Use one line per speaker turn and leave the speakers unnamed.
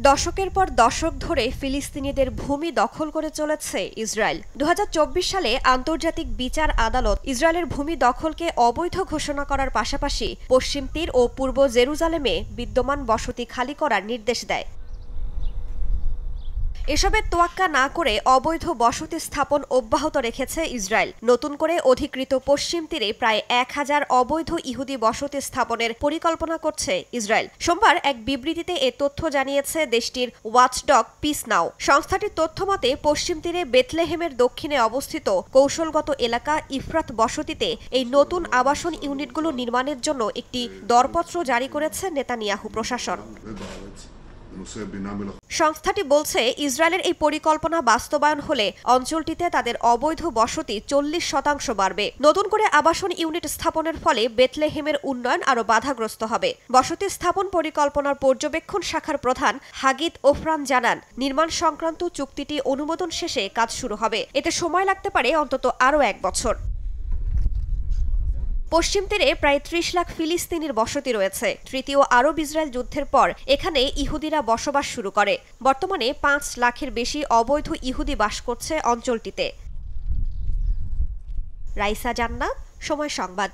দশকের পর দশক ধরে ফিলিস্তিনিদের ভূমি দখল করে চলেছে ইসরায়েল। ২০২৪ সালে আন্তর্জাতিক বিচার আদালত ইসরায়েলের ভূমি দখলকে অবৈধ ঘোষণা করার পাশাপাশি পশ্চিম তীর ও পূর্ব জেরুজালেমে বিদ্যমান বসতি খালি করার নির্দেশ দেয়। এসবের তোয়াক্কা না করে অবৈধ বসতি স্থাপন অব্যাহত রেখেছে ইসরায়েল। নতুন করে অধিকৃত পশ্চিম তীরে প্রায় ১,০০০ অবৈধ ইহুদি বসতি স্থাপনের পরিকল্পনা করছে ইসরায়েল। সোমবার এক বিবৃতিতে এ তথ্য জানিয়েছে দেশটির ওয়াচডগ পিস নাও। সংস্থাটির তথ্যমতে পশ্চিম তীরে বেথলেহেমের দক্ষিণে অবস্থিত কৌশলগত এলাকা ইফরাত বসতিতে এই নতুন আবাসন ইউনিটগুলো নির্মাণের জন্য একটি দরপত্র জারি করেছে নেতানিয়াহু প্রশাসন। সংস্থাটি বলছে ইসরায়েলের এই পরিকল্পনা বাস্তবায়ন হলে অঞ্চলটিতে তাদের অবৈধ বসতি ৪০% বাড়বে। নতুন করে আবাসন ইউনিট স্থাপনের ফলে বেথলেহেমের উন্নয়ন আরও বাধাগ্রস্ত হবে। বসতি স্থাপন পরিকল্পনার পর্যবেক্ষণ শাখার প্রধান হাগিত ওফরান জানান, নির্মাণ সংক্রান্ত চুক্তিটি অনুমোদন শেষে কাজ শুরু হবে। এতে সময় লাগতে পারে অন্তত আরও ১ বছর। পশ্চিম তীরে প্রায় ৩০ লাখ ফিলিস্তিনির বসতি রয়েছে। তৃতীয় আরব ইসরায়েল যুদ্ধের পর এখানে ইহুদিরা বসবাস শুরু করে। বর্তমানে ৫ লাখের বেশি অবৈধ ইহুদি বাস করছে অঞ্চলটিতে। রাইসা জান্নাত, সময় সংবাদ।